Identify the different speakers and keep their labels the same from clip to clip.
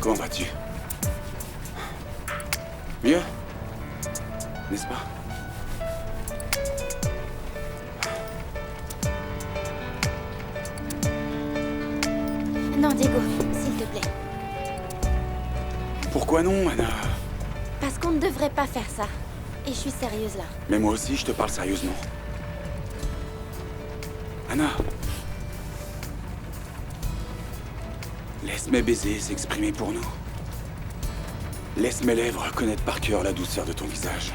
Speaker 1: Comment vas-tu? Mieux? N'est-ce pas?
Speaker 2: Non, Diego, s'il te plaît.
Speaker 1: Pourquoi non, Anna?
Speaker 2: Parce qu'on ne devrait pas faire ça. Et je suis sérieuse là.
Speaker 1: Mais moi aussi, je te parle sérieusement. Anna. Laisse mes baisers s'exprimer pour nous. Laisse mes lèvres connaître par cœur la douceur de ton visage.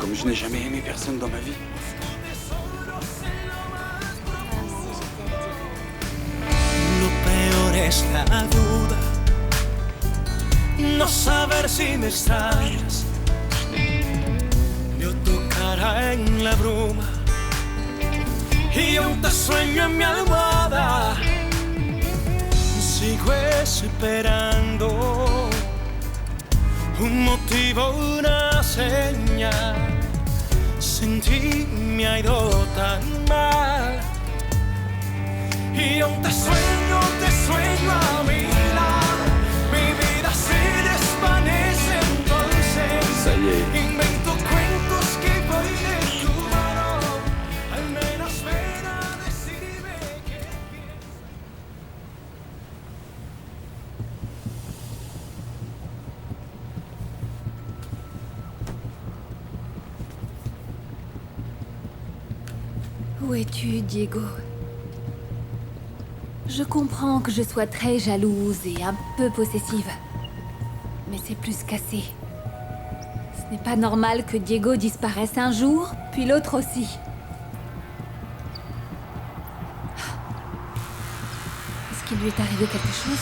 Speaker 1: Comme je n'ai jamais aimé personne dans ma vie.
Speaker 3: Lo peor es la duda, no saber si me extrañas. Veo tu cara en la bruma y aún te sueño en mi almohada. Sigo esperando un motivo, una señal. Sin ti me ha ido tan mal. Y aún te sueño a mi lado. Mi vida se desvanece entonces.
Speaker 1: Ça y est.
Speaker 3: Invento cuentos que voy de tu mano. Al menos ven a decirme qué piensas.
Speaker 4: Où es-tu, Diego? Je comprends que je sois très jalouse et un peu possessive. Mais c'est plus qu'assez. Ce n'est pas normal que Diego disparaisse un jour, puis l'autre aussi. Est-ce qu'il lui est arrivé quelque chose?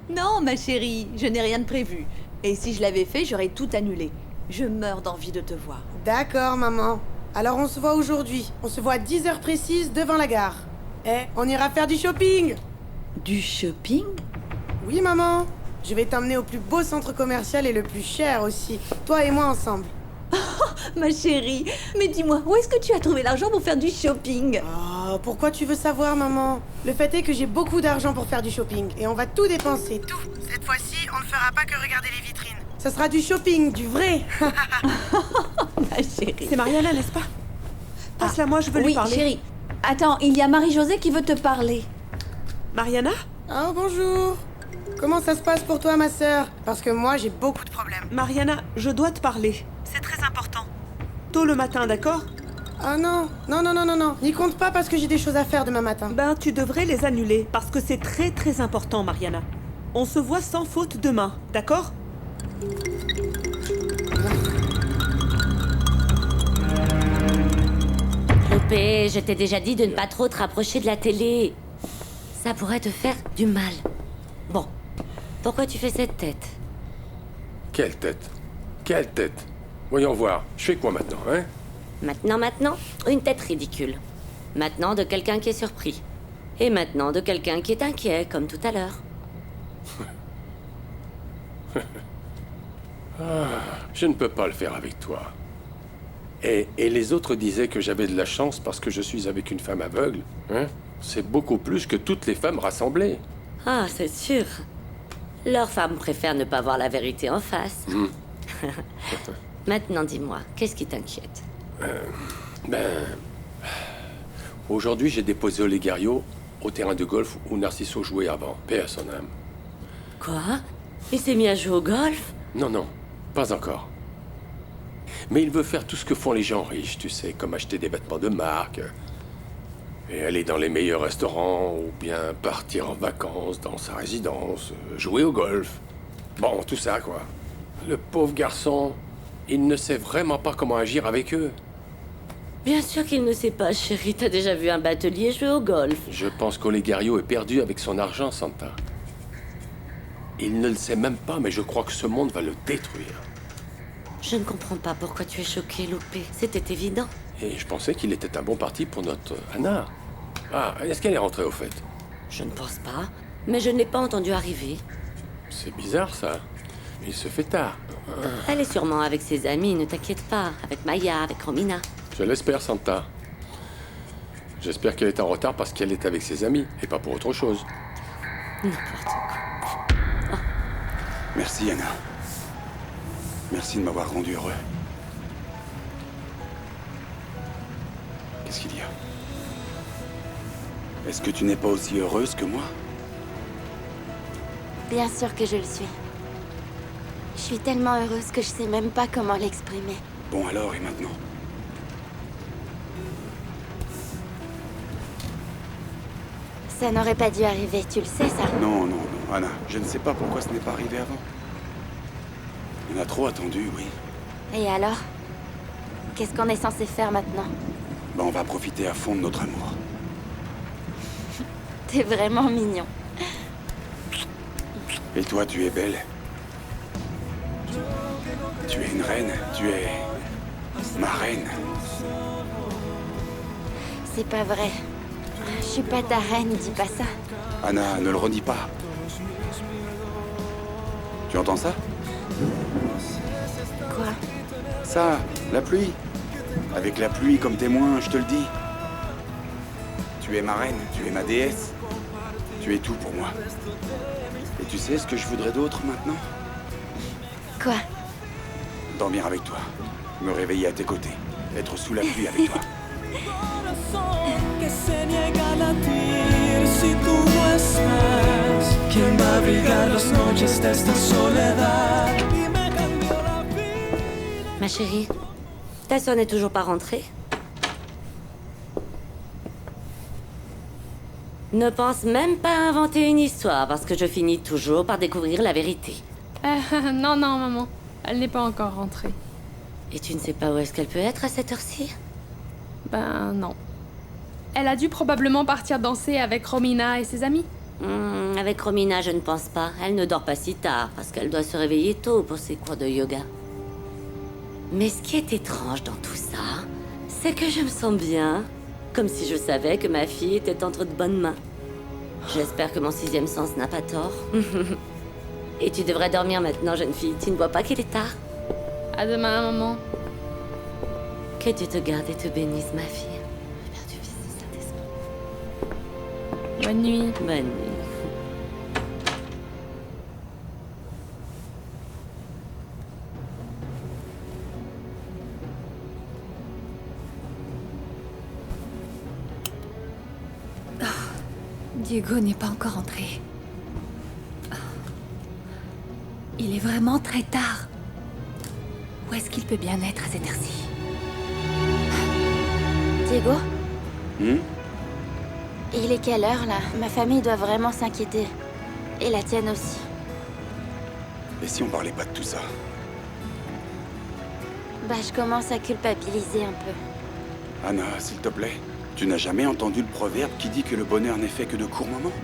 Speaker 5: Non, ma chérie, je n'ai rien de prévu. Et si je l'avais fait, j'aurais tout annulé. Je meurs d'envie de te voir.
Speaker 6: D'accord, maman. Alors on se voit aujourd'hui. On se voit à 10h précises devant la gare. On ira faire du shopping.
Speaker 5: Du shopping?
Speaker 6: Oui, maman. Je vais t'emmener au plus beau centre commercial et le plus cher aussi. Toi et moi ensemble.
Speaker 5: Ma chérie, mais dis-moi, où est-ce que tu as trouvé l'argent pour faire du shopping?
Speaker 6: Oh, pourquoi tu veux savoir, maman? Le fait est que j'ai beaucoup d'argent pour faire du shopping. Et on va tout dépenser, tout. Cette fois-ci, on ne fera pas que regarder les vitrines. Ça sera du shopping, du vrai.
Speaker 5: Ma chérie.
Speaker 7: C'est Mariana, n'est-ce pas? Passe-la moi, je veux lui
Speaker 5: Oui,
Speaker 7: parler.
Speaker 5: chérie. Attends, il y a Marie-Josée qui veut te parler.
Speaker 7: Mariana?
Speaker 6: Oh, bonjour. Comment ça se passe pour toi, ma sœur? Parce que moi, j'ai beaucoup de problèmes.
Speaker 7: Mariana, je dois te parler. C'est très important. Tôt le matin, d'accord?
Speaker 6: Ah non, non. N'y compte pas parce que j'ai des choses à faire demain matin.
Speaker 7: Ben, tu devrais les annuler, parce que c'est très très important, Mariana. On se voit sans faute demain, d'accord?
Speaker 8: Lopé, je t'ai déjà dit de ne pas trop te rapprocher de la télé. Ça pourrait te faire du mal. Bon, pourquoi tu fais cette tête?
Speaker 9: Quelle tête? Quelle tête? Voyons voir. Je fais quoi maintenant, hein?
Speaker 8: Maintenant, une tête ridicule. Maintenant, de quelqu'un qui est surpris. Et maintenant, de quelqu'un qui est inquiet, comme tout à l'heure.
Speaker 9: Je ne peux pas le faire avec toi. Et les autres disaient que j'avais de la chance parce que je suis avec une femme aveugle, hein? C'est beaucoup plus que toutes les femmes rassemblées.
Speaker 8: Ah, c'est sûr. Leurs femmes préfèrent ne pas voir la vérité en face. Maintenant, dis-moi, qu'est-ce qui t'inquiète?
Speaker 9: Aujourd'hui, j'ai déposé Olegario au terrain de golf où Narciso jouait avant. Paix à son âme.
Speaker 8: Quoi? Il s'est mis à jouer au golf?
Speaker 9: Non, pas encore. Mais il veut faire tout ce que font les gens riches, tu sais, comme acheter des vêtements de marque. Et aller dans les meilleurs restaurants, ou bien partir en vacances dans sa résidence, jouer au golf. Bon, tout ça, quoi. Le pauvre garçon, il ne sait vraiment pas comment agir avec eux.
Speaker 8: Bien sûr qu'il ne sait pas, chérie. T'as déjà vu un batelier jouer au golf?
Speaker 9: Je pense qu'Olegario est perdu avec son argent, Santa. Il ne le sait même pas, mais je crois que ce monde va le détruire.
Speaker 8: Je ne comprends pas pourquoi tu es choquée, Loupé. C'était évident.
Speaker 9: Et je pensais qu'il était un bon parti pour notre Anna. Ah, est-ce qu'elle est rentrée au fait?
Speaker 8: Je ne pense pas, mais je ne l'ai pas entendu arriver.
Speaker 9: C'est bizarre, ça. Il se fait tard.
Speaker 8: Elle est sûrement avec ses amis, ne t'inquiète pas. Avec Maya, avec Romina.
Speaker 9: Je l'espère, Santa. J'espère qu'elle est en retard parce qu'elle est avec ses amis, et pas pour autre chose.
Speaker 8: N'importe quoi.
Speaker 1: Merci, Anna. Merci de m'avoir rendu heureux. Qu'est-ce qu'il y a? Est-ce que tu n'es pas aussi heureuse que moi?
Speaker 2: Bien sûr que je le suis. Je suis tellement heureuse que je sais même pas comment l'exprimer.
Speaker 1: Bon alors, et maintenant?
Speaker 2: Ça n'aurait pas dû arriver, tu le sais, ça?
Speaker 1: Non, Anna. Je ne sais pas pourquoi ce n'est pas arrivé avant. On a trop attendu, oui.
Speaker 2: Et alors? Qu'est-ce qu'on est censé faire maintenant?
Speaker 1: Ben, on va profiter à fond de notre amour.
Speaker 2: T'es vraiment mignon.
Speaker 1: Et toi, tu es belle. Tu es une reine. Tu es... ma reine.
Speaker 2: C'est pas vrai. Je suis pas ta reine, dis pas ça.
Speaker 1: Anna, ne le redis pas. Tu entends ça?
Speaker 2: Quoi?
Speaker 1: Ça, la pluie. Avec la pluie comme témoin, je te le dis. Tu es ma reine, tu es ma déesse. Tu es tout pour moi. Et tu sais ce que je voudrais d'autre maintenant?
Speaker 2: Quoi?
Speaker 1: Dormir avec toi. Me réveiller à tes côtés. Être sous la pluie avec toi.
Speaker 3: Que se niega a latir si tú no estás. ¿Quién va a abrigar las noches de esta soledad? Y me cambió la vida.
Speaker 8: Ma chérie, ta soeur n'est toujours pas rentrée? Ne pense même pas inventer une histoire, parce que je finis toujours par découvrir la vérité.
Speaker 10: Non, maman. Elle n'est pas encore rentrée.
Speaker 8: Et tu ne sais pas où est-ce qu'elle peut être à cette heure-ci?
Speaker 10: Ben non. Elle a dû probablement partir danser avec Romina et ses amis.
Speaker 8: Avec Romina, je ne pense pas. Elle ne dort pas si tard, parce qu'elle doit se réveiller tôt pour ses cours de yoga. Mais ce qui est étrange dans tout ça, c'est que je me sens bien. Comme si je savais que ma fille était entre de bonnes mains. J'espère que mon sixième sens n'a pas tort. Et tu devrais dormir maintenant, jeune fille. Tu ne vois pas qu'il est tard?
Speaker 10: À demain, maman.
Speaker 8: Que Dieu te garde et te bénisse, ma fille. Père du Fils et du Saint-Esprit.
Speaker 10: Bonne nuit.
Speaker 8: Bonne nuit.
Speaker 4: Diego n'est pas encore entré. Il est vraiment très tard. Où est-ce qu'il peut bien être à cette heure-ci?
Speaker 2: Diego?
Speaker 1: Hmm?
Speaker 2: Il est quelle heure, là? Ma famille doit vraiment s'inquiéter. Et la tienne aussi.
Speaker 1: Et si on parlait pas de tout ça?
Speaker 2: Bah, je commence à culpabiliser un peu.
Speaker 1: Anna, s'il te plaît. Tu n'as jamais entendu le proverbe qui dit que le bonheur n'est fait que de courts moments?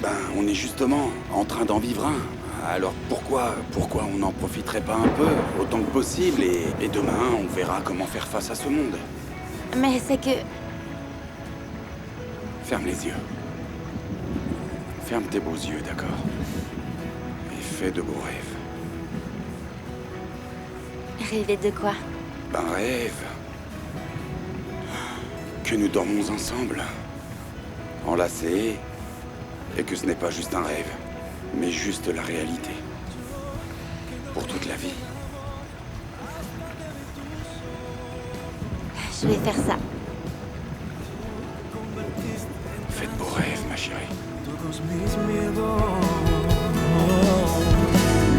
Speaker 1: Ben, on est justement en train d'en vivre un. Alors pourquoi on n'en profiterait pas un peu, autant que possible, et demain, on verra comment faire face à ce monde.
Speaker 2: Mais c'est que...
Speaker 1: Ferme les yeux. Ferme tes beaux yeux, d'accord? Et fais de beaux rêves.
Speaker 2: Rêver de quoi?
Speaker 1: Ben, rêve. Que nous dormons ensemble, enlacés, et que ce n'est pas juste un rêve, mais juste la réalité. Pour toute la vie.
Speaker 2: Je vais faire ça.
Speaker 1: Fais de beaux rêves, ma chérie.
Speaker 3: Todos mis miedos.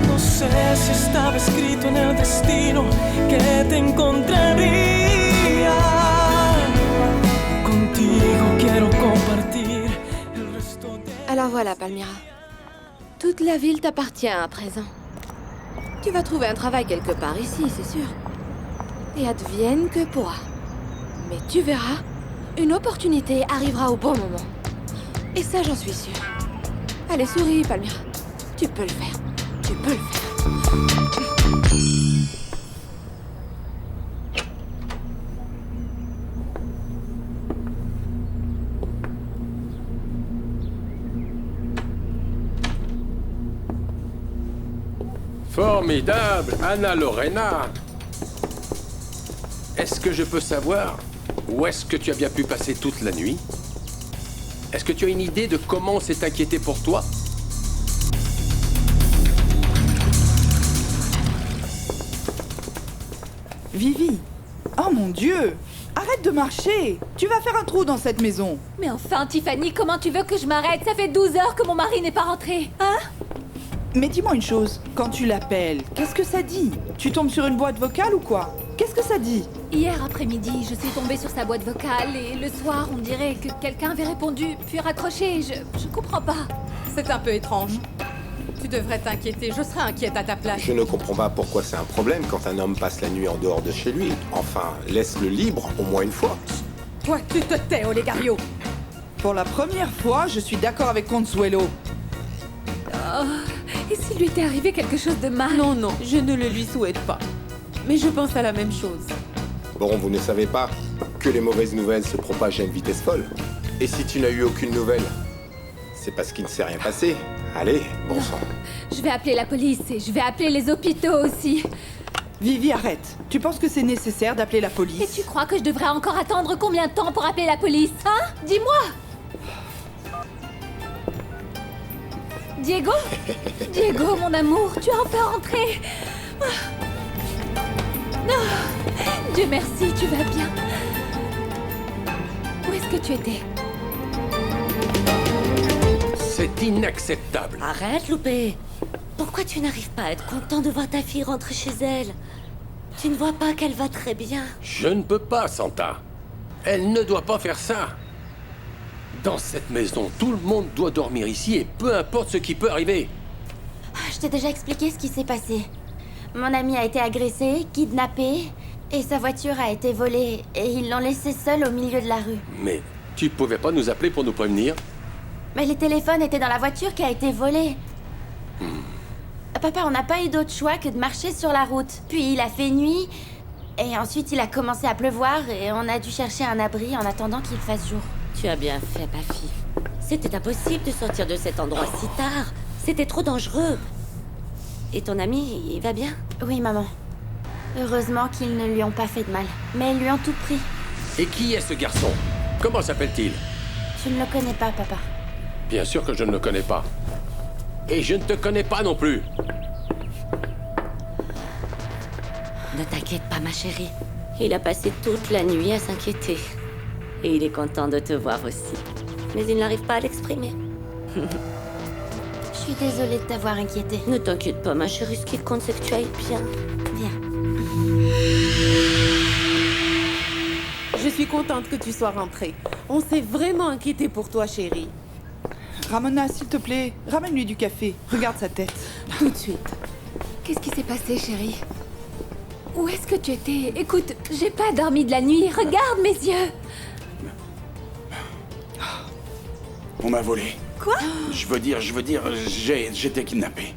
Speaker 3: No sé si estaba escrito en el destino que te encontraría.
Speaker 11: Voilà, Palmyra. Toute la ville t'appartient à présent. Tu vas trouver un travail quelque part ici, c'est sûr. Et advienne que pourra. Mais tu verras, une opportunité arrivera au bon moment. Et ça, j'en suis sûre. Allez, souris, Palmyra. Tu peux le faire. Tu peux le faire.
Speaker 9: Formidable, Anna Lorena. Est-ce que je peux savoir où est-ce que tu as bien pu passer toute la nuit? Est-ce que tu as une idée de comment on s'est inquiété pour toi?
Speaker 12: Vivi. Oh mon Dieu. Arrête de marcher. Tu vas faire un trou dans cette maison.
Speaker 4: Mais enfin, Tiffany, comment tu veux que je m'arrête? Ça fait 12 heures que mon mari n'est pas rentré. Hein?
Speaker 12: Mais dis-moi une chose. Quand tu l'appelles, qu'est-ce que ça dit? Tu tombes sur une boîte vocale ou quoi? Qu'est-ce que ça dit?
Speaker 4: Hier après-midi, je suis tombée sur sa boîte vocale et le soir, on dirait que quelqu'un avait répondu, puis raccroché. Je comprends pas.
Speaker 13: C'est un peu étrange. Tu devrais t'inquiéter, je serais inquiète à ta place.
Speaker 14: Je ne comprends pas pourquoi c'est un problème quand un homme passe la nuit en dehors de chez lui. Enfin, laisse-le libre, au moins une fois.
Speaker 13: Toi, tu te tais, Olegario.
Speaker 12: Pour la première fois, je suis d'accord avec Consuelo.
Speaker 4: Oh, et s'il lui était arrivé quelque chose de mal?
Speaker 13: Non, non, je ne le lui souhaite pas. Mais je pense à la même chose.
Speaker 14: Bon, vous ne savez pas que les mauvaises nouvelles se propagent à une vitesse folle. Et si tu n'as eu aucune nouvelle, c'est parce qu'il ne s'est rien passé. Allez, bon sang.
Speaker 4: Je vais appeler la police et je vais appeler les hôpitaux aussi.
Speaker 12: Vivi, arrête. Tu penses que c'est nécessaire d'appeler la police?
Speaker 4: Et tu crois que je devrais encore attendre combien de temps pour appeler la police? Hein? Dis-moi! Diego? Diego, mon amour, tu es enfin rentré. Non! Dieu merci, tu vas bien. Où est-ce que tu étais?
Speaker 9: C'est inacceptable.
Speaker 8: Arrête, Loupé. Pourquoi tu n'arrives pas à être content de voir ta fille rentrer chez elle? Tu ne vois pas qu'elle va très bien?
Speaker 9: Je ne peux pas, Santa. Elle ne doit pas faire ça. Dans cette maison, tout le monde doit dormir ici et peu importe ce qui peut arriver.
Speaker 2: Je t'ai déjà expliqué ce qui s'est passé. Mon ami a été agressé, kidnappé, et sa voiture a été volée, et ils l'ont laissé seul au milieu de la rue.
Speaker 9: Mais tu pouvais pas nous appeler pour nous prévenir?
Speaker 2: Mais les téléphones étaient dans la voiture qui a été volée. Papa, on n'a pas eu d'autre choix que de marcher sur la route. Puis il a fait nuit, et ensuite il a commencé à pleuvoir, et on a dû chercher un abri en attendant qu'il fasse jour.
Speaker 8: Tu as bien fait, ma fille. C'était impossible de sortir de cet endroit si tard. C'était trop dangereux. Et ton ami, il va bien?
Speaker 2: Oui, maman. Heureusement qu'ils ne lui ont pas fait de mal. Mais ils lui ont tout pris.
Speaker 9: Et qui est ce garçon? Comment s'appelle-t-il?
Speaker 2: Tu ne le connais pas, papa.
Speaker 9: Bien sûr que je ne le connais pas. Et je ne te connais pas non plus.
Speaker 8: Ne t'inquiète pas, ma chérie. Il a passé toute la nuit à s'inquiéter. Et il est content de te voir aussi. Mais il n'arrive pas à l'exprimer.
Speaker 2: Je suis désolée de t'avoir inquiétée.
Speaker 8: Ne t'inquiète pas, ma chérie. Ce qui compte, c'est que tu ailles bien.
Speaker 2: Viens.
Speaker 13: Je suis contente que tu sois rentrée. On s'est vraiment inquiété pour toi, chérie.
Speaker 12: Ramona, s'il te plaît, ramène-lui du café. Regarde sa tête.
Speaker 13: Tout de suite.
Speaker 4: Qu'est-ce qui s'est passé, chérie? Où est-ce que tu étais? Écoute, j'ai pas dormi de la nuit. Regarde mes yeux.
Speaker 1: On m'a volé.
Speaker 4: Quoi?
Speaker 1: Je veux dire, j'étais kidnappé.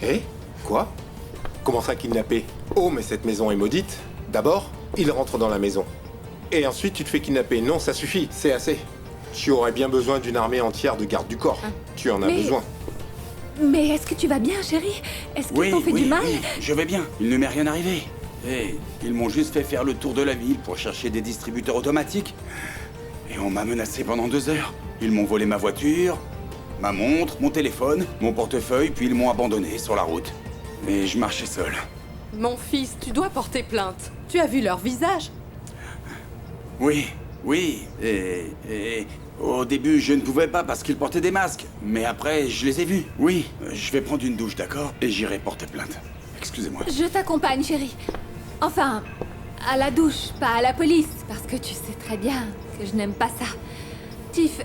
Speaker 14: Eh? Quoi? Comment ça, kidnappé? Oh, mais cette maison est maudite. D'abord, il rentre dans la maison. Et ensuite, tu te fais kidnapper. Non, ça suffit, c'est assez. Tu aurais bien besoin d'une armée entière de gardes du corps. Tu en as besoin.
Speaker 4: Mais est-ce que tu vas bien, chérie? Est-ce qu'ils t'ont fait du mal?
Speaker 1: Oui, je vais bien. Il ne m'est rien arrivé. Et ils m'ont juste fait faire le tour de la ville pour chercher des distributeurs automatiques. Et on m'a menacé pendant 2 heures. Ils m'ont volé ma voiture, ma montre, mon téléphone, mon portefeuille, puis ils m'ont abandonné sur la route. Et je marchais seul.
Speaker 13: Mon fils, tu dois porter plainte. Tu as vu leur visage?
Speaker 1: Oui. Et au début, je ne pouvais pas parce qu'ils portaient des masques. Mais après, je les ai vus. Oui, je vais prendre une douche, d'accord? Et j'irai porter plainte. Excusez-moi.
Speaker 4: Je t'accompagne, chérie. Enfin, à la douche, pas à la police. Parce que tu sais très bien que je n'aime pas ça. Tiff...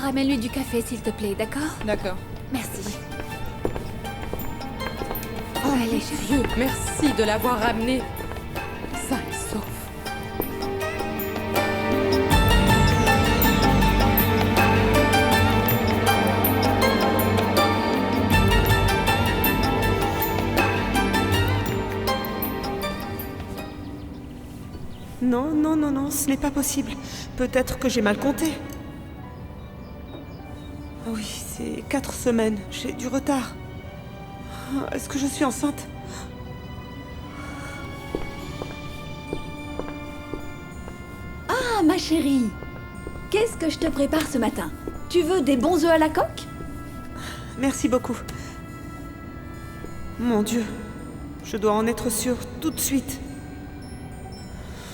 Speaker 4: Ramène-lui du café, s'il te plaît, d'accord?
Speaker 12: D'accord.
Speaker 4: Merci.
Speaker 13: Oh,
Speaker 4: Allez, chérie.
Speaker 13: Dieu, merci de l'avoir ramené. Sain et sauf.
Speaker 7: Non, non, non, non, ce n'est pas possible. Peut-être que j'ai mal compté. Oui, c'est 4 semaines. J'ai du retard. Est-ce que je suis enceinte?
Speaker 5: Ah, ma chérie, qu'est-ce que je te prépare ce matin? Tu veux des bons œufs à la coque?
Speaker 7: Merci beaucoup. Mon Dieu, je dois en être sûre tout de suite.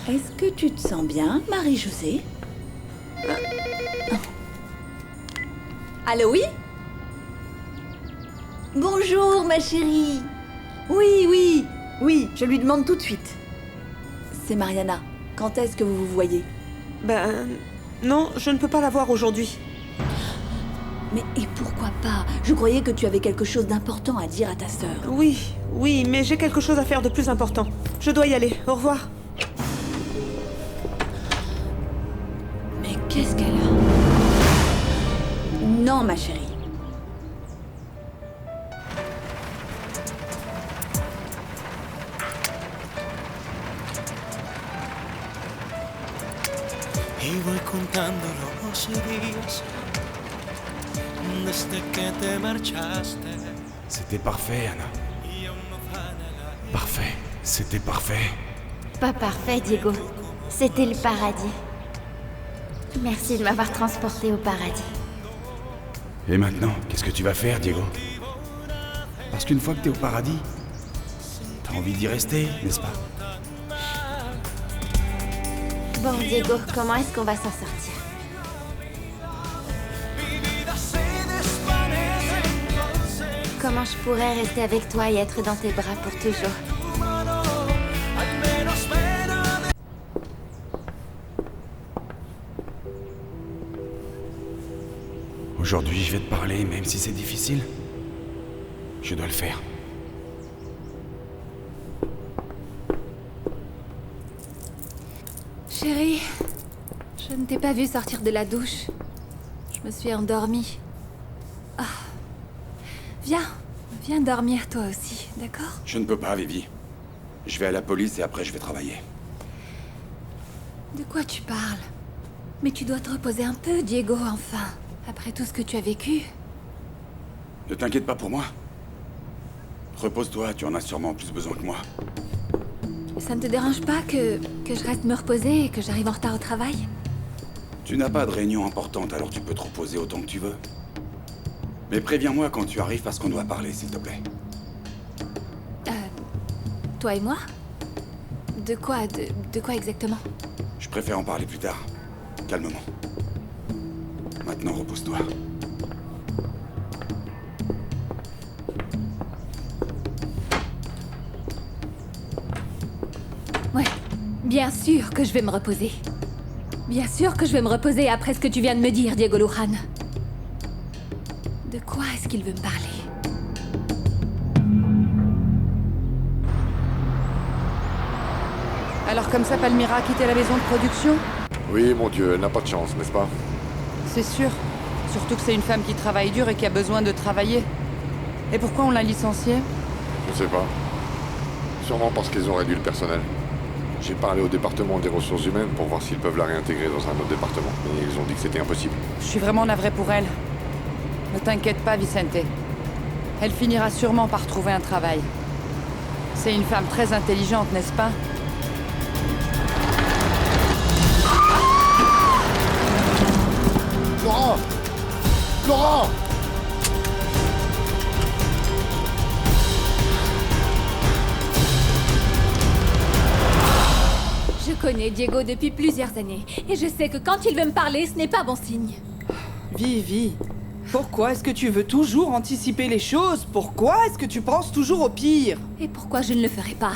Speaker 5: Est-ce que tu te sens bien, Marie-Josée? Allô, oui? Bonjour, ma chérie. Oui, je lui demande tout de suite. C'est Mariana. Quand est-ce que vous vous voyez?
Speaker 7: Ben... non, je ne peux pas la voir aujourd'hui.
Speaker 5: Mais et pourquoi pas? Je croyais que tu avais quelque chose d'important à dire à ta sœur.
Speaker 7: Oui, mais j'ai quelque chose à faire de plus important. Je dois y aller. Au revoir.
Speaker 5: Mais qu'est-ce qu'elle a? Non, ma chérie.
Speaker 3: Y voy contando los días desde que te marchaste.
Speaker 1: C'était parfait, Anna. Parfait. C'était parfait.
Speaker 2: Pas parfait, Diego. C'était le paradis. Merci de m'avoir transporté au paradis.
Speaker 1: Et maintenant, qu'est-ce que tu vas faire, Diego? Parce qu'une fois que t'es au paradis, t'as envie d'y rester, n'est-ce pas?
Speaker 2: Bon, Diego, comment est-ce qu'on va s'en sortir? Comment je pourrais rester avec toi et être dans tes bras pour toujours?
Speaker 1: Aujourd'hui, je vais te parler, même si c'est difficile. Je dois le faire.
Speaker 4: Chérie, je ne t'ai pas vue sortir de la douche. Je me suis endormie. Ah. Viens dormir toi aussi, d'accord?
Speaker 1: Je ne peux pas, Vivi. Je vais à la police et après je vais travailler.
Speaker 4: De quoi tu parles? Mais tu dois te reposer un peu, Diego, enfin. Après tout ce que tu as vécu.
Speaker 1: Ne t'inquiète pas pour moi. Repose-toi, tu en as sûrement plus besoin que moi.
Speaker 4: Ça ne te dérange pas que je reste me reposer et que j'arrive en retard au travail?
Speaker 1: Tu n'as pas de réunion importante, alors tu peux te reposer autant que tu veux. Mais préviens-moi quand tu arrives parce qu'on doit parler, s'il te plaît.
Speaker 4: Toi et moi? De quoi exactement?
Speaker 1: Je préfère en parler plus tard. Calmement. Maintenant, repose-toi.
Speaker 4: Ouais, bien sûr que je vais me reposer. Bien sûr que je vais me reposer après ce que tu viens de me dire, Diego Luján. De quoi est-ce qu'il veut me parler?
Speaker 12: Alors comme ça, Palmyra a quitté la maison de production?
Speaker 15: Oui, mon Dieu, elle n'a pas de chance, n'est-ce pas?
Speaker 12: C'est sûr. Surtout que c'est une femme qui travaille dur et qui a besoin de travailler. Et pourquoi on l'a licenciée?
Speaker 15: Je sais pas. Sûrement parce qu'ils ont réduit le personnel. J'ai parlé au département des ressources humaines pour voir s'ils peuvent la réintégrer dans un autre département, mais ils ont dit que c'était impossible.
Speaker 12: Je suis vraiment navrée pour elle. Ne t'inquiète pas, Vicente. Elle finira sûrement par trouver un travail. C'est une femme très intelligente, n'est-ce pas?
Speaker 15: Laurent! Laurent!
Speaker 4: Je connais Diego depuis plusieurs années, et je sais que quand il veut me parler, ce n'est pas bon signe.
Speaker 12: Vivi, pourquoi est-ce que tu veux toujours anticiper les choses? Pourquoi est-ce que tu penses toujours au pire?
Speaker 4: Et pourquoi je ne le ferai pas?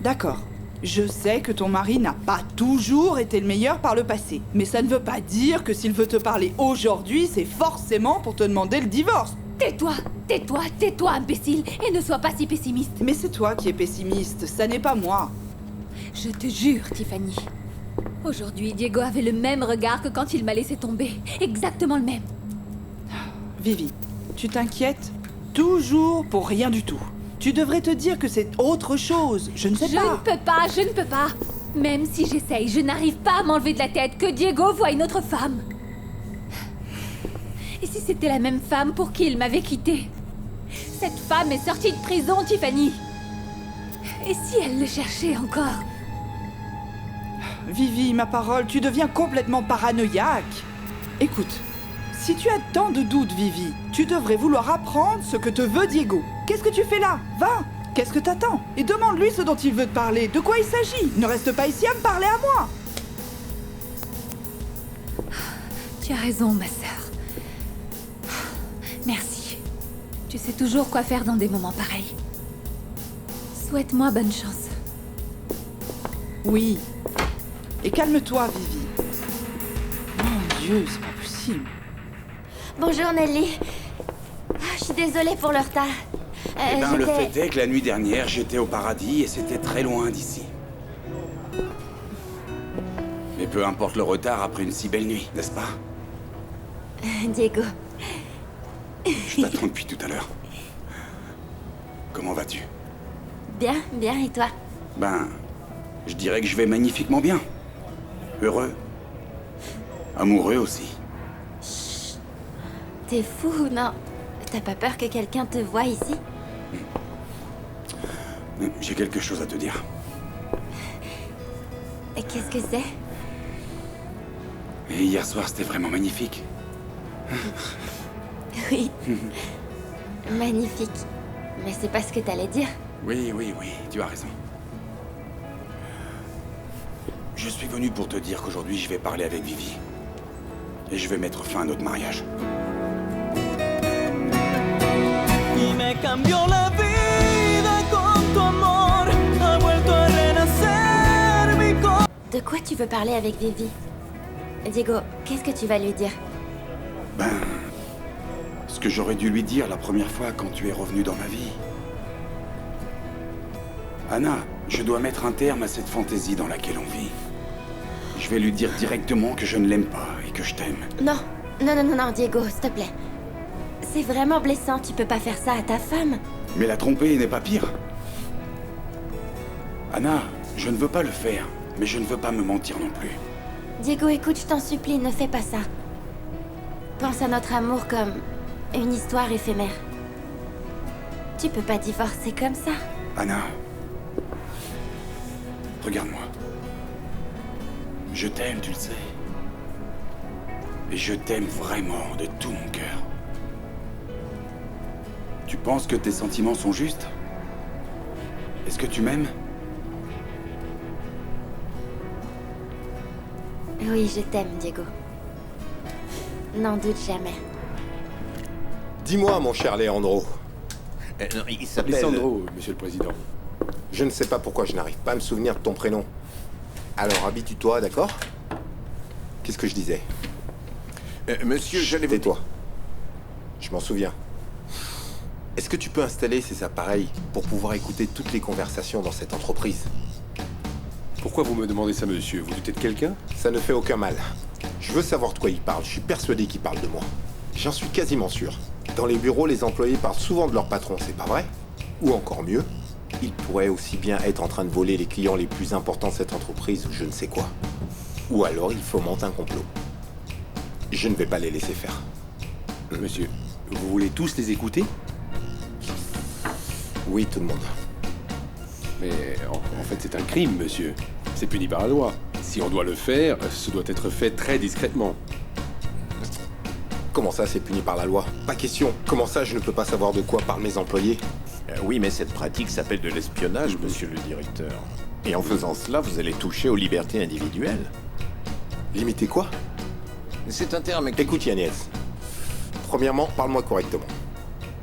Speaker 12: D'accord.
Speaker 16: Je sais que ton mari n'a pas toujours été le meilleur par le passé. Mais ça ne veut pas dire que s'il veut te parler aujourd'hui, c'est forcément pour te demander le divorce.
Speaker 4: Tais-toi, tais-toi, tais-toi, imbécile, et ne sois pas si pessimiste.
Speaker 16: Mais c'est toi qui es pessimiste, ça n'est pas moi.
Speaker 4: Je te jure, Tiffany. Aujourd'hui, Diego avait le même regard que quand il m'a laissé tomber. Exactement le même.
Speaker 16: Vivi, tu t'inquiètes toujours pour rien du tout. Tu devrais te dire que c'est autre chose, je ne sais pas.
Speaker 4: Je ne peux pas. Même si j'essaye, je n'arrive pas à m'enlever de la tête que Diego voit une autre femme. Et si c'était la même femme pour qui il m'avait quitté? Cette femme est sortie de prison, Tiffany. Et si elle le cherchait encore?
Speaker 16: Vivi, ma parole, tu deviens complètement paranoïaque. Écoute, si tu as tant de doutes, Vivi, tu devrais vouloir apprendre ce que te veut Diego. Qu'est-ce que tu fais là? Va! Qu'est-ce que t'attends? Et demande-lui ce dont il veut te parler. De quoi il s'agit? Ne reste pas ici à me parler à moi.
Speaker 4: Tu as raison, ma sœur. Merci. Tu sais toujours quoi faire dans des moments pareils. Souhaite-moi bonne chance.
Speaker 16: Oui. Et calme-toi, Vivi. Mon Dieu, c'est pas possible.
Speaker 2: Bonjour Nelly. Je suis désolée pour le retard.
Speaker 1: Eh ben, le fait est que la nuit dernière, j'étais au paradis et c'était très loin d'ici. Mais peu importe le retard après une si belle nuit, n'est-ce pas?
Speaker 2: Diego.
Speaker 1: Je t'attends depuis tout à l'heure. Comment vas-tu?
Speaker 2: Bien, bien, et toi?
Speaker 1: Ben, je dirais que je vais magnifiquement bien. Heureux. Amoureux aussi.
Speaker 2: Chut. T'es fou, non? T'as pas peur que quelqu'un te voie ici?
Speaker 1: J'ai quelque chose à te dire.
Speaker 2: Et qu'est-ce que c'est?
Speaker 1: Et hier soir, c'était vraiment magnifique.
Speaker 2: Oui. Magnifique. Mais c'est pas ce que t'allais dire.
Speaker 1: Oui, tu as raison. Je suis venu pour te dire qu'aujourd'hui, je vais parler avec Vivi. Et je vais mettre fin à notre mariage.
Speaker 3: Y me cambió la vida con tu amor, ha vuelto a renacer mi corazón.
Speaker 2: De quoi tu veux parler avec Vivi? Diego, qu'est-ce que tu vas lui dire?
Speaker 1: Ben... ce que j'aurais dû lui dire la première fois quand tu es revenu dans ma vie. Anna, je dois mettre un terme à cette fantaisie dans laquelle on vit. Je vais lui dire directement que je ne l'aime pas et que je t'aime.
Speaker 2: Non, non, Diego, s'il te plaît. C'est vraiment blessant, tu peux pas faire ça à ta femme.
Speaker 1: Mais la tromper n'est pas pire. Anna, je ne veux pas le faire, mais je ne veux pas me mentir non plus.
Speaker 2: Diego, écoute, je t'en supplie, ne fais pas ça. Pense à notre amour comme une histoire éphémère. Tu peux pas divorcer comme ça.
Speaker 1: Anna, regarde-moi. Je t'aime, tu le sais. Et je t'aime vraiment de tout mon cœur. Tu penses que tes sentiments sont justes? Est-ce que tu m'aimes?
Speaker 2: Oui, je t'aime, Diego. N'en doute jamais.
Speaker 14: Dis-moi, mon cher Leandro.
Speaker 17: Non, il s'appelle...
Speaker 9: Alessandro, monsieur le président.
Speaker 14: Je ne sais pas pourquoi je n'arrive pas à me souvenir de ton prénom. Alors, habitue-toi, d'accord? Qu'est-ce que je disais?
Speaker 17: Monsieur, j'allais vous...
Speaker 14: Tais-toi. Je m'en souviens. Est-ce que tu peux installer ces appareils pour pouvoir écouter toutes les conversations dans cette entreprise?
Speaker 9: Pourquoi vous me demandez ça, monsieur? Vous doutez de quelqu'un?
Speaker 14: Ça ne fait aucun mal. Je veux savoir de quoi il parle. Je suis persuadé qu'il parle de moi. J'en suis quasiment sûr. Dans les bureaux, les employés parlent souvent de leur patron, c'est pas vrai? Ou encore mieux, ils pourraient aussi bien être en train de voler les clients les plus importants de cette entreprise ou je ne sais quoi. Ou alors ils fomentent un complot. Je ne vais pas les laisser faire.
Speaker 9: Monsieur, vous voulez tous les écouter?
Speaker 14: Oui, tout le monde.
Speaker 9: Mais en fait, c'est un crime, monsieur. C'est puni par la loi. Si on doit le faire, ce doit être fait très discrètement.
Speaker 14: Comment ça, c'est puni par la loi? Pas question. Comment ça, je ne peux pas savoir de quoi parlent mes employés?
Speaker 17: Oui, mais cette pratique s'appelle de l'espionnage, monsieur le directeur. Et en faisant cela, vous allez toucher aux libertés individuelles.
Speaker 14: Limiter quoi?
Speaker 17: C'est un terme...
Speaker 14: Écoute, Yagnès. Premièrement, parle-moi correctement.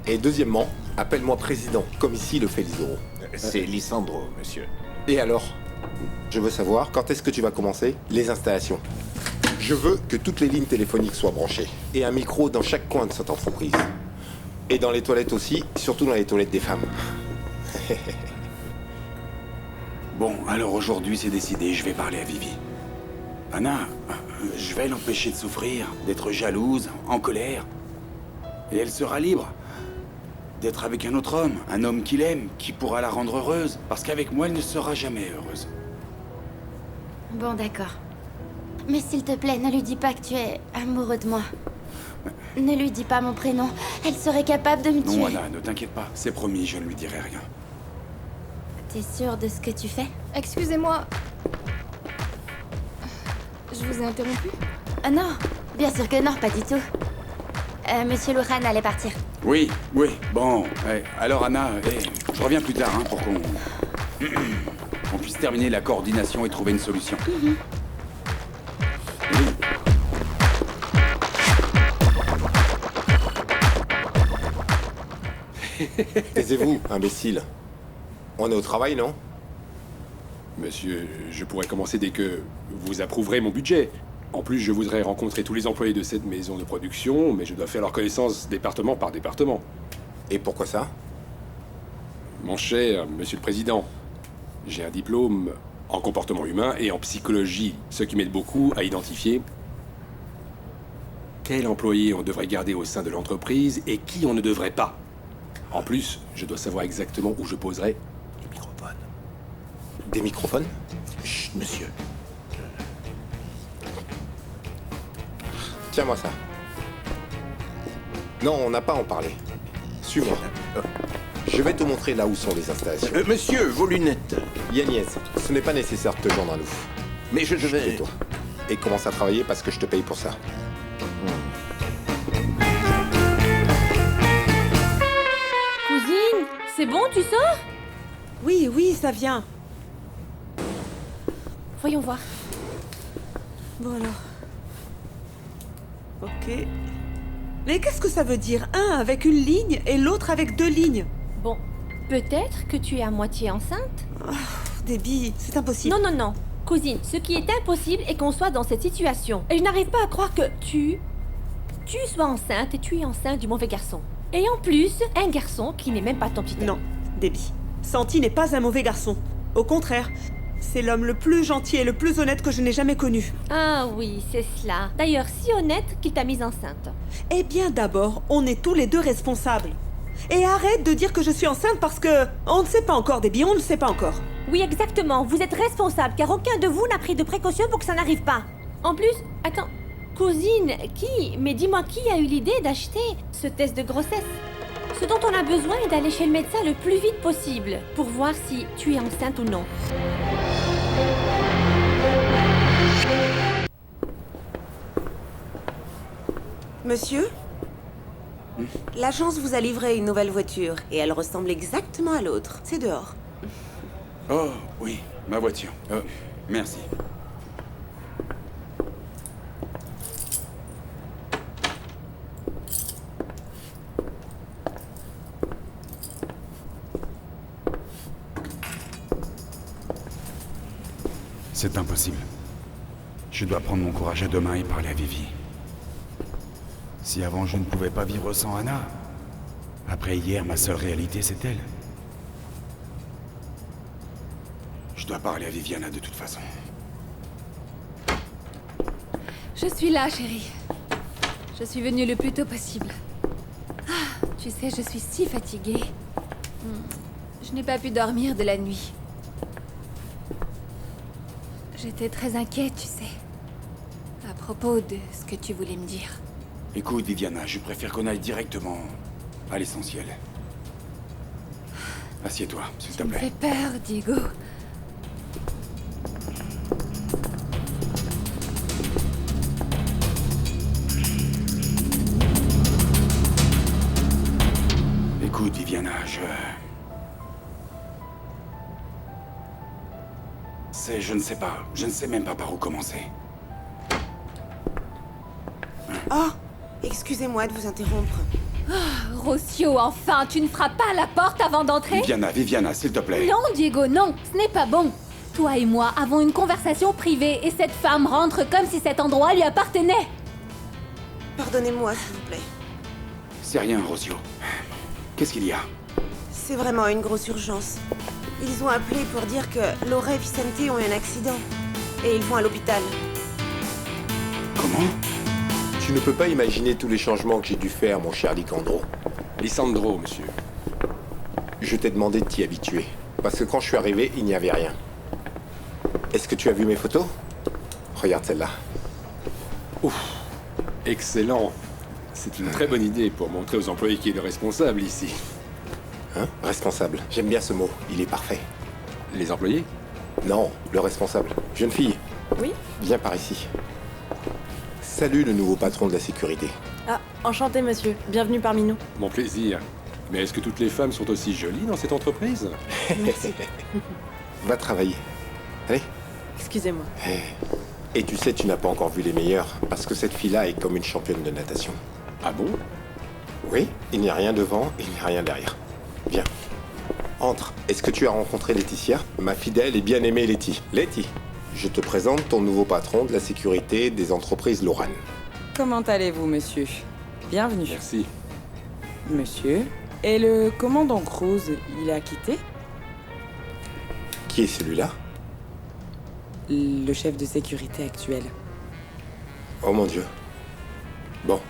Speaker 14: Et deuxièmement, appelle-moi président, comme ici le fait Lisoro.
Speaker 17: C'est Lisandro, monsieur.
Speaker 14: Et alors? Je veux savoir quand est-ce que tu vas commencer les installations. Je veux que toutes les lignes téléphoniques soient branchées. Et un micro dans chaque coin de cette entreprise. Et dans les toilettes aussi, surtout dans les toilettes des femmes.
Speaker 1: Bon, alors aujourd'hui c'est décidé, je vais parler à Vivi. Anna, je vais l'empêcher de souffrir, d'être jalouse, en colère. Et elle sera libre d'être avec un autre homme, un homme qu'il aime, qui pourra la rendre heureuse. Parce qu'avec moi, elle ne sera jamais heureuse.
Speaker 2: Bon, d'accord. Mais s'il te plaît, ne lui dis pas que tu es amoureux de moi. Ne lui dis pas mon prénom. Elle serait capable de me tuer.
Speaker 1: Non, Anna, ne t'inquiète pas. C'est promis, je ne lui dirai rien.
Speaker 2: T'es sûre de ce que tu fais?
Speaker 4: Excusez-moi. Je vous ai interrompu?
Speaker 2: Non, bien sûr que non, pas du tout. Monsieur Lujan allait partir.
Speaker 1: Oui, bon. Alors Anna, je reviens plus tard, hein, pour qu'on puisse terminer la coordination et trouver une solution.
Speaker 14: Taisez-vous, imbécile. On est au travail, non?
Speaker 9: Monsieur, je pourrais commencer dès que vous approuverez mon budget. En plus, je voudrais rencontrer tous les employés de cette maison de production, mais je dois faire leur connaissance département par département.
Speaker 14: Et pourquoi ça?
Speaker 9: Mon cher Monsieur le Président, j'ai un diplôme en comportement humain et en psychologie, ce qui m'aide beaucoup à identifier quel employé on devrait garder au sein de l'entreprise et qui on ne devrait pas. En plus, je dois savoir exactement où je poserai les microphones.
Speaker 14: Des microphones?
Speaker 17: Chut, monsieur.
Speaker 14: Tiens-moi ça. Non, on n'a pas à en parler. Suis-moi. Je vais te montrer là où sont les installations.
Speaker 17: Monsieur, vos lunettes.
Speaker 14: Yagnès, ce n'est pas nécessaire de te joindre à nous.
Speaker 17: Mais je devais...
Speaker 14: Tais-toi. Et commence à travailler parce que je te paye pour ça.
Speaker 5: Cousine, c'est bon, tu sors?
Speaker 7: Oui, ça vient.
Speaker 5: Voyons voir.
Speaker 7: Bon alors. Ok. Mais qu'est-ce que ça veut dire? Un avec une ligne et l'autre avec 2 lignes?
Speaker 5: Bon, peut-être que tu es à moitié enceinte?
Speaker 7: Déby, c'est impossible.
Speaker 5: Non. Cousine, ce qui est impossible est qu'on soit dans cette situation. Et je n'arrive pas à croire que tu sois enceinte et tu es enceinte du mauvais garçon. Et en plus, un garçon qui n'est même pas ton petit ami.
Speaker 7: Non, Déby. Santi n'est pas un mauvais garçon. Au contraire, c'est l'homme le plus gentil et le plus honnête que je n'ai jamais connu.
Speaker 5: Ah oui, c'est cela. D'ailleurs, si honnête qu'il t'a mise enceinte.
Speaker 7: Eh bien d'abord, on est tous les deux responsables. Et arrête de dire que je suis enceinte parce que... On ne sait pas encore, Déby, on ne sait pas encore.
Speaker 5: Oui, exactement. Vous êtes responsable car aucun de vous n'a pris de précautions pour que ça n'arrive pas. En plus, attends, cousine, mais dis-moi qui a eu l'idée d'acheter ce test de grossesse? Ce dont on a besoin est d'aller chez le médecin le plus vite possible pour voir si tu es enceinte ou non.
Speaker 18: Monsieur? L'agence vous a livré une nouvelle voiture et elle ressemble exactement à l'autre. C'est dehors.
Speaker 1: Oh, oui, ma voiture. Merci. C'est impossible. Je dois prendre mon courage à deux mains et parler à Vivi. Si avant je ne pouvais pas vivre sans Anna, après hier, ma seule réalité, c'est elle. Je dois parler à Viviana de toute façon.
Speaker 4: Je suis là, chérie. Je suis venue le plus tôt possible. Ah, tu sais, je suis si fatiguée. Je n'ai pas pu dormir de la nuit. J'étais très inquiète, tu sais. À propos de ce que tu voulais me dire.
Speaker 1: Écoute, Viviana, je préfère qu'on aille directement à l'essentiel. Assieds-toi, s'il te
Speaker 4: Tu me
Speaker 1: plaît.
Speaker 4: fais peur, Diego.
Speaker 1: Écoute, Viviana, je ne sais pas. Je ne sais même pas par où commencer.
Speaker 18: Oh, excusez-moi de vous interrompre.
Speaker 4: Rocio, enfin, tu ne frappes pas à la porte avant d'entrer?
Speaker 1: Viviana, s'il te plaît.
Speaker 4: Non, Diego, non, ce n'est pas bon. Toi et moi avons une conversation privée et cette femme rentre comme si cet endroit lui appartenait.
Speaker 18: Pardonnez-moi, s'il vous plaît.
Speaker 1: C'est rien, Rosio. Qu'est-ce qu'il y a?
Speaker 18: C'est vraiment une grosse urgence. Ils ont appelé pour dire que Laura et Vicente ont eu un accident. Et ils vont à l'hôpital.
Speaker 1: Comment?
Speaker 14: Tu ne peux pas imaginer tous les changements que j'ai dû faire, mon cher Licandro.
Speaker 9: Lisandro, monsieur.
Speaker 14: Je t'ai demandé de t'y habituer. Parce que quand je suis arrivé, il n'y avait rien. Est-ce que tu as vu mes photos? Regarde celle-là.
Speaker 9: Ouf. Excellent. C'est une très bonne idée pour montrer aux employés qui est le responsable ici.
Speaker 14: Hein? Responsable. J'aime bien ce mot. Il est parfait.
Speaker 9: Les employés?
Speaker 14: Non, le responsable. Jeune fille.
Speaker 19: Oui?
Speaker 14: Viens par ici. Salut le nouveau patron de la sécurité.
Speaker 19: Ah, enchanté monsieur. Bienvenue parmi nous.
Speaker 9: Mon plaisir. Mais est-ce que toutes les femmes sont aussi jolies dans cette entreprise?
Speaker 19: Merci.
Speaker 14: Va travailler. Allez.
Speaker 19: Excusez-moi.
Speaker 14: Et tu sais, tu n'as pas encore vu les meilleurs, parce que cette fille-là est comme une championne de natation.
Speaker 9: Ah bon?
Speaker 14: Oui, il n'y a rien devant, il n'y a rien derrière. Viens. Entre. Est-ce que tu as rencontré Laetitia? Ma fidèle et bien-aimée Letty. Letty, je te présente ton nouveau patron de la sécurité des entreprises Loran.
Speaker 12: Comment allez-vous, monsieur? Bienvenue.
Speaker 9: Merci.
Speaker 12: Monsieur? Et le commandant Cruz, il a quitté?
Speaker 14: Qui est celui-là?
Speaker 12: Le chef de sécurité actuel.
Speaker 14: Oh mon Dieu. Bon.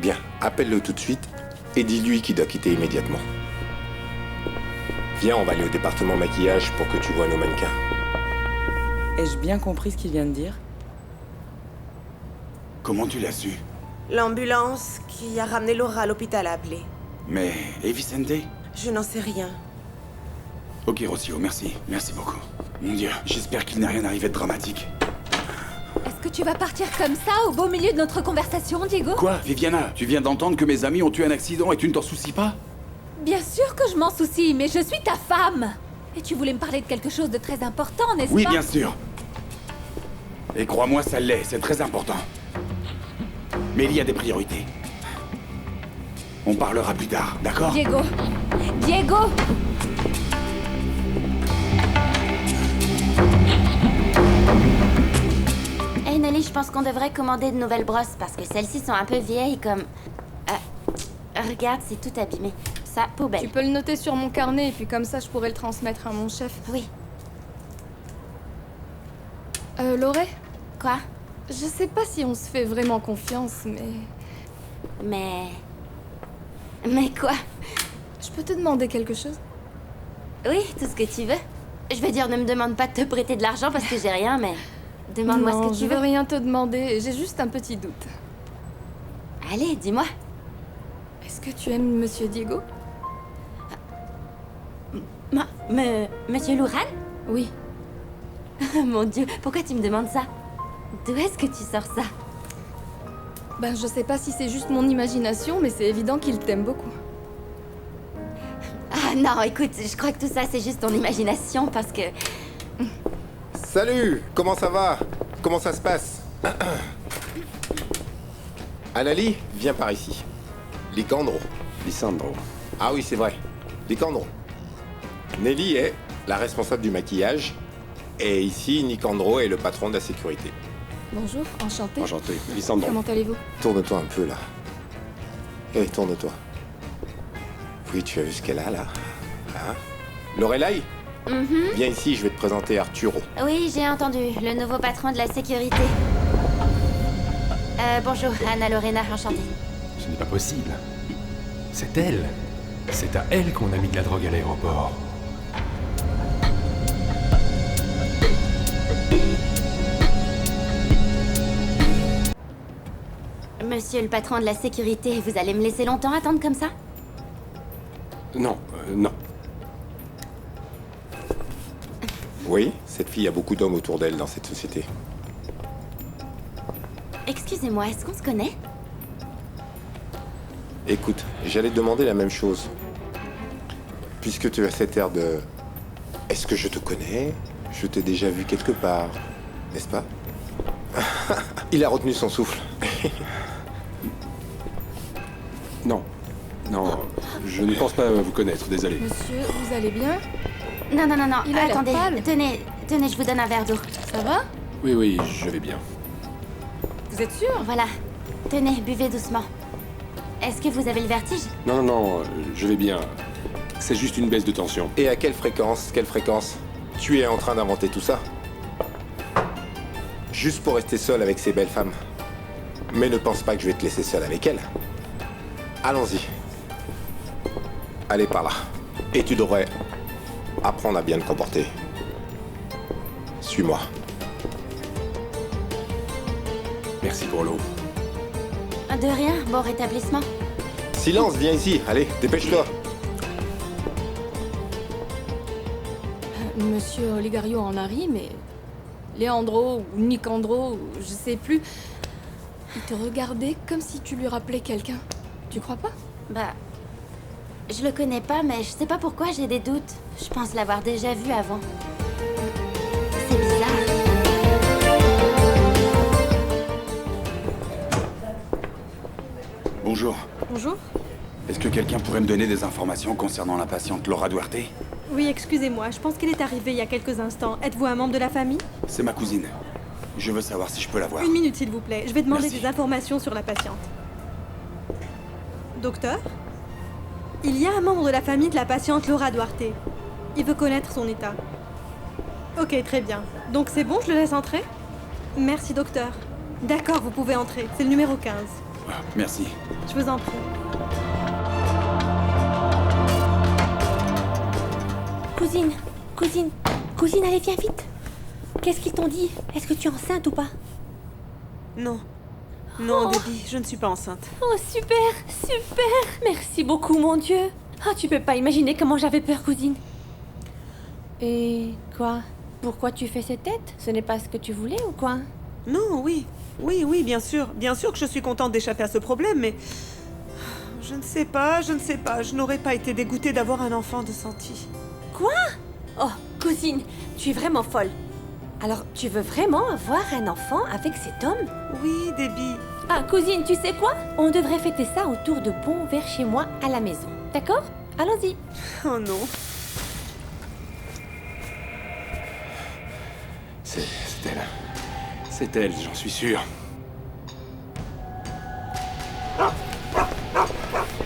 Speaker 14: Bien, appelle-le tout de suite et dis-lui qu'il doit quitter immédiatement. Viens, on va aller au département maquillage pour que tu vois nos mannequins.
Speaker 12: Ai-je bien compris ce qu'il vient de dire?
Speaker 1: Comment tu l'as su?
Speaker 18: L'ambulance qui a ramené Laura à l'hôpital a appelé.
Speaker 1: Mais... Et Vicente?
Speaker 18: Je n'en sais rien.
Speaker 1: Ok, Rosio, merci. Merci beaucoup. Mon Dieu, j'espère qu'il n'est rien arrivé de dramatique.
Speaker 4: Est-ce que tu vas partir comme ça au beau milieu de notre conversation, Diego?
Speaker 1: Quoi, Viviana? Tu viens d'entendre que mes amis ont eu un accident et tu ne t'en soucies pas?
Speaker 4: Bien sûr que je m'en soucie, mais je suis ta femme. Et tu voulais me parler de quelque chose de très important, n'est-ce
Speaker 1: Oui,
Speaker 4: pas?
Speaker 1: bien sûr. Et crois-moi, ça l'est, c'est très important. Mais il y a des priorités. On parlera plus tard, d'accord?
Speaker 4: Diego! Diego!
Speaker 2: Hey Nelly, je pense qu'on devrait commander de nouvelles brosses parce que celles-ci sont un peu vieilles comme... regarde, c'est tout abîmé. Ça, poubelle.
Speaker 10: Tu peux le noter sur mon carnet et puis comme ça je pourrais le transmettre à mon chef.
Speaker 2: Oui.
Speaker 10: Lauré?
Speaker 2: Quoi?
Speaker 10: Je sais pas si on se fait vraiment confiance, mais...
Speaker 2: Mais quoi?
Speaker 10: Je peux te demander quelque chose?
Speaker 2: Oui, tout ce que tu veux. Je veux dire, ne me demande pas de te prêter de l'argent parce que j'ai rien, mais... Demande-moi ce que tu veux.
Speaker 10: Je veux rien te demander, j'ai juste un petit doute.
Speaker 2: Allez, dis-moi.
Speaker 10: Est-ce que tu aimes Monsieur Diego?
Speaker 2: Monsieur Louran?
Speaker 10: Oui.
Speaker 2: Mon Dieu, pourquoi tu me demandes ça? D'où est-ce que tu sors ça?
Speaker 10: Ben, je sais pas si c'est juste mon imagination, mais c'est évident qu'il t'aime beaucoup.
Speaker 2: Ah non, écoute, je crois que tout ça c'est juste ton imagination parce que...
Speaker 14: Salut! Comment ça va? Comment ça se passe? Anali, viens par ici. Licandro.
Speaker 9: Lisandro.
Speaker 14: Ah oui, c'est vrai. Licandro. Nelly est la responsable du maquillage. Et ici, Nicandro est le patron de la sécurité.
Speaker 10: Bonjour, enchanté.
Speaker 9: Enchanté. Lisandro.
Speaker 10: Comment allez-vous?
Speaker 14: Tourne-toi un peu, là. Hé, tourne-toi. Oui, tu as vu ce qu'elle a, là? Hein? Lorelai? Viens ici, je vais te présenter Arturo.
Speaker 2: Oui, j'ai entendu. Le nouveau patron de la sécurité. Bonjour, Anna Lorena, enchantée.
Speaker 20: Ce n'est pas possible. C'est elle. C'est à elle qu'on a mis de la drogue à l'aéroport.
Speaker 2: Monsieur le patron de la sécurité, vous allez me laisser longtemps attendre comme ça?
Speaker 9: Non, non.
Speaker 14: Oui, cette fille a beaucoup d'hommes autour d'elle dans cette société.
Speaker 2: Excusez-moi, est-ce qu'on se connaît?
Speaker 14: Écoute, j'allais te demander la même chose. Puisque tu as cet air de... Est-ce que je te connais? Je t'ai déjà vu quelque part, n'est-ce pas? Il a retenu son souffle.
Speaker 9: Non. Non, je ne pense pas vous connaître, désolé.
Speaker 10: Monsieur, vous allez bien?
Speaker 2: Non,
Speaker 10: Il a l'air
Speaker 2: attendez,
Speaker 10: pâle.
Speaker 2: Tenez, je vous donne un verre d'eau.
Speaker 11: Ça va?
Speaker 20: Oui, je vais bien.
Speaker 11: Vous êtes sûr?
Speaker 2: Voilà. Tenez, buvez doucement. Est-ce que vous avez le vertige?
Speaker 20: Non, je vais bien. C'est juste une baisse de tension.
Speaker 14: Et à quelle fréquence? Quelle fréquence? Tu es en train d'inventer tout ça? Juste pour rester seul avec ces belles femmes. Mais ne pense pas que je vais te laisser seul avec elles. Allons-y. Allez par là. Et tu devrais apprendre à bien te comporter. Suis-moi.
Speaker 20: Merci pour l'eau.
Speaker 2: De rien, bon rétablissement.
Speaker 14: Silence, viens ici. Allez, dépêche-toi.
Speaker 11: Monsieur Oligario en a ri, mais... Leandro ou Nicandro, je sais plus... Il te regardait comme si tu lui rappelais quelqu'un. Tu crois pas?
Speaker 2: Bah... Je le connais pas, mais je sais pas pourquoi j'ai des doutes. Je pense l'avoir déjà vu avant. C'est bizarre.
Speaker 1: Bonjour.
Speaker 5: Bonjour.
Speaker 1: Est-ce que quelqu'un pourrait me donner des informations concernant la patiente Laura Duarte?
Speaker 5: Oui, excusez-moi, je pense qu'elle est arrivée il y a quelques instants. Êtes-vous un membre de la famille?
Speaker 1: C'est ma cousine. Je veux savoir si je peux la voir.
Speaker 5: Une minute, s'il vous plaît. Je vais demander
Speaker 1: Merci.
Speaker 5: des informations sur la patiente. Docteur? Il y a un membre de la famille de la patiente Laura Duarte. Il veut connaître son état. Ok, très bien. Donc c'est bon, je le laisse entrer? Merci, docteur. D'accord, vous pouvez entrer. C'est le numéro 15.
Speaker 1: Merci.
Speaker 5: Je vous en prie. Cousine, allez, viens vite. Qu'est-ce qu'ils t'ont dit? Est-ce que tu es enceinte ou pas?
Speaker 7: Non. Non,
Speaker 5: Oh.
Speaker 7: Debbie, je ne suis pas enceinte.
Speaker 5: Oh, super. Merci beaucoup, mon Dieu. Oh, tu peux pas imaginer comment j'avais peur, cousine. Et quoi? Pourquoi tu fais cette tête? Ce n'est pas ce que tu voulais ou quoi?
Speaker 7: Non, oui, bien sûr. Bien sûr que je suis contente d'échapper à ce problème, mais... Je ne sais pas. Je n'aurais pas été dégoûtée d'avoir un enfant de Santi.
Speaker 5: Quoi? Oh, cousine, tu es vraiment folle. Alors, tu veux vraiment avoir un enfant avec cet homme?
Speaker 7: Oui, Debbie.
Speaker 5: Ah, cousine, tu sais quoi? On devrait fêter ça autour de bons verres chez moi à la maison. D'accord? Allons-y.
Speaker 7: Oh non.
Speaker 20: C'est elle. C'est elle, j'en suis sûr.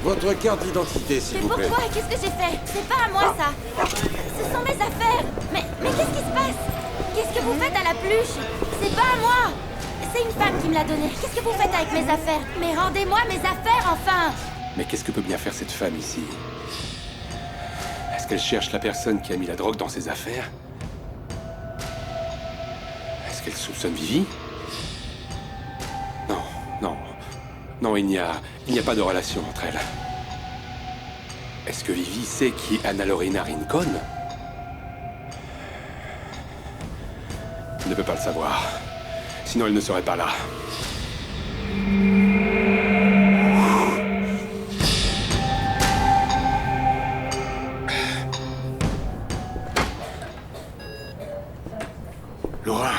Speaker 17: Votre carte d'identité, s'il
Speaker 2: Mais
Speaker 17: vous plaît.
Speaker 2: pourquoi? Qu'est-ce que j'ai fait? C'est pas à moi, ça. Ce sont mes affaires. Mais qu'est-ce qui se passe? Qu'est-ce que vous faites à la pluche? C'est pas à moi. C'est une femme qui me l'a donnée. Qu'est-ce que vous faites avec mes affaires? Mais rendez-moi mes affaires, enfin!
Speaker 20: Mais qu'est-ce que peut bien faire cette femme ici? Est-ce qu'elle cherche la personne qui a mis la drogue dans ses affaires? Est-ce qu'elle soupçonne Vivi? Non, il n'y a pas de relation entre elles. Est-ce que Vivi sait qui est Anna Lorena Rincon? Elle ne peut pas le savoir. Sinon, elle ne serait pas là.
Speaker 1: Laura.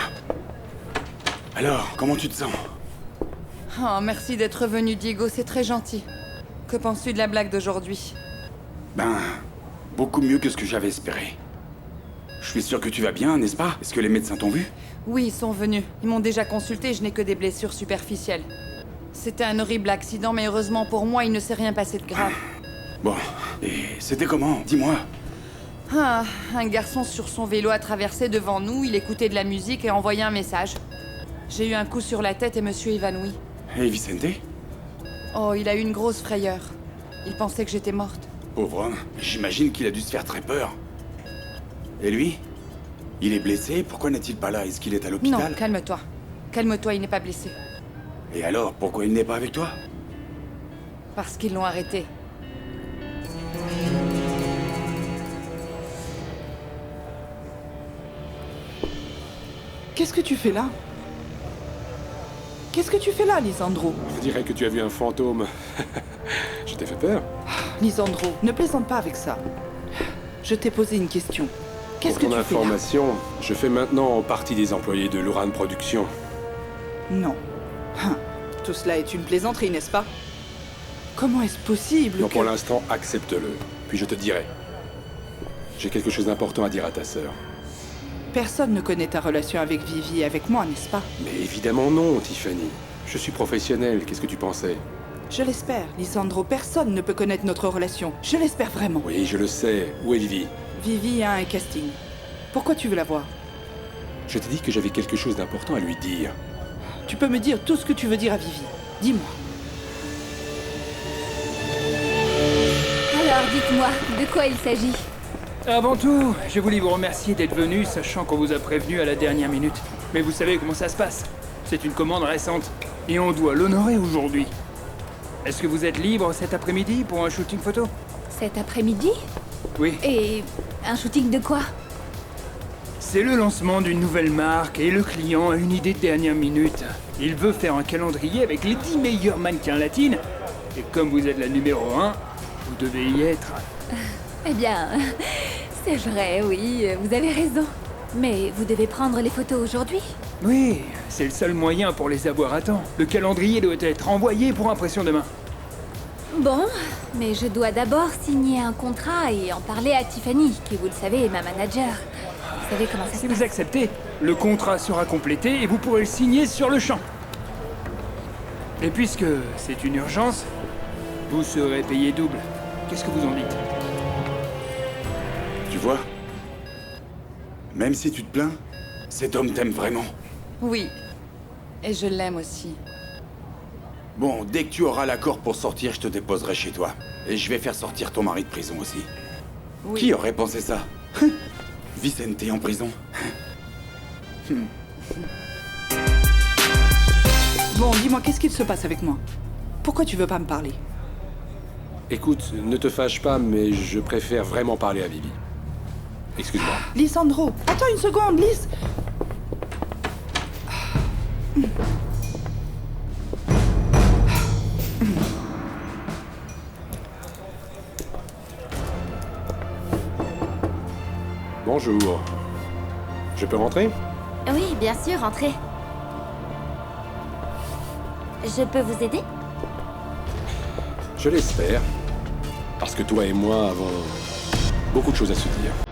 Speaker 1: Alors, comment tu te sens?
Speaker 12: Oh, merci d'être revenu, Diego, c'est très gentil. Que penses-tu de la blague d'aujourd'hui?
Speaker 1: Ben, beaucoup mieux que ce que j'avais espéré. Je suis sûr que tu vas bien, n'est-ce pas? Est-ce que les médecins t'ont vu?
Speaker 12: Oui, ils sont venus. Ils m'ont déjà consulté, je n'ai que des blessures superficielles. C'était un horrible accident, mais heureusement pour moi, il ne s'est rien passé de grave.
Speaker 1: Bon, et c'était comment? Dis-moi.
Speaker 12: Ah, un garçon sur son vélo a traversé devant nous, il écoutait de la musique et envoyait un message. J'ai eu un coup sur la tête et me suis évanouie.
Speaker 1: Et Vicente?
Speaker 12: Oh, il a eu une grosse frayeur. Il pensait que j'étais morte.
Speaker 1: Pauvre homme, j'imagine qu'il a dû se faire très peur. Et lui? Il est blessé? Pourquoi n'est-il pas là? Est-ce qu'il est à l'hôpital?
Speaker 12: Non, calme-toi. Calme-toi, il n'est pas blessé.
Speaker 1: Et alors, pourquoi il n'est pas avec toi?
Speaker 12: Parce qu'ils l'ont arrêté.
Speaker 16: Qu'est-ce que tu fais là? Qu'est-ce que tu fais là, Lisandro?
Speaker 20: Je dirais que tu as vu un fantôme. Je t'ai fait peur?
Speaker 16: Lisandro, ne plaisante pas avec ça. Je t'ai posé une question. Qu'est-ce que
Speaker 20: Pour
Speaker 16: tu
Speaker 20: ton
Speaker 16: fais là?
Speaker 20: information, je fais maintenant partie des employés de Luran Productions.
Speaker 16: Non. Tout cela est une plaisanterie, n'est-ce pas? Comment est-ce possible
Speaker 20: Non,
Speaker 16: que...
Speaker 20: pour l'instant, accepte-le. Puis je te dirai. J'ai quelque chose d'important à dire à ta sœur.
Speaker 16: Personne ne connaît ta relation avec Vivi et avec moi, n'est-ce pas?
Speaker 20: Mais évidemment non, Tiffany. Je suis professionnel, qu'est-ce que tu pensais?
Speaker 16: Je l'espère, Lisandro. Personne ne peut connaître notre relation. Je l'espère vraiment.
Speaker 20: Oui, je le sais. Où est Vivi?
Speaker 16: Vivi a un casting. Pourquoi tu veux la voir?
Speaker 20: Je t'ai dit que j'avais quelque chose d'important à lui dire.
Speaker 16: Tu peux me dire tout ce que tu veux dire à Vivi. Dis-moi.
Speaker 4: Alors, dites-moi, de quoi il s'agit?
Speaker 21: Avant tout, je voulais vous remercier d'être venu, sachant qu'on vous a prévenu à la dernière minute. Mais vous savez comment ça se passe. C'est une commande récente, et on doit l'honorer aujourd'hui. Est-ce que vous êtes libre cet après-midi pour un shooting photo?
Speaker 4: Cet après-midi?
Speaker 21: Oui.
Speaker 4: Et un shooting de quoi?
Speaker 21: C'est le lancement d'une nouvelle marque, et le client a une idée de dernière minute. Il veut faire un calendrier avec les 10 meilleures mannequins latines, et comme vous êtes la numéro 1, vous devez y être.
Speaker 4: Eh bien, c'est vrai, oui, vous avez raison. Mais vous devez prendre les photos aujourd'hui?
Speaker 21: Oui, c'est le seul moyen pour les avoir à temps. Le calendrier doit être envoyé pour impression demain.
Speaker 4: Bon, mais je dois d'abord signer un contrat et en parler à Tiffany, qui, vous le savez, est ma manager. Vous savez comment ça se
Speaker 21: Si
Speaker 4: passe.
Speaker 21: vous acceptez, le contrat sera complété et vous pourrez le signer sur le champ. Et puisque c'est une urgence, vous serez payé double. Qu'est-ce que vous en dites?
Speaker 1: Tu vois? Même si tu te plains, cet homme t'aime vraiment.
Speaker 12: Oui. Et je l'aime aussi.
Speaker 1: Bon, dès que tu auras l'accord pour sortir, je te déposerai chez toi. Et je vais faire sortir ton mari de prison aussi.
Speaker 12: Oui.
Speaker 1: Qui aurait pensé ça? Vicente en prison.
Speaker 16: Bon, dis-moi, qu'est-ce qu'il se passe avec moi? Pourquoi tu veux pas me parler?
Speaker 20: Écoute, ne te fâche pas, mais je préfère vraiment parler à Vivi. Excuse-moi.
Speaker 16: Lisandro, attends une seconde, Lys.
Speaker 20: Bonjour. Je peux rentrer?
Speaker 2: Oui, bien sûr, entrez. Je peux vous aider?
Speaker 20: Je l'espère. Parce que toi et moi avons beaucoup de choses à se dire.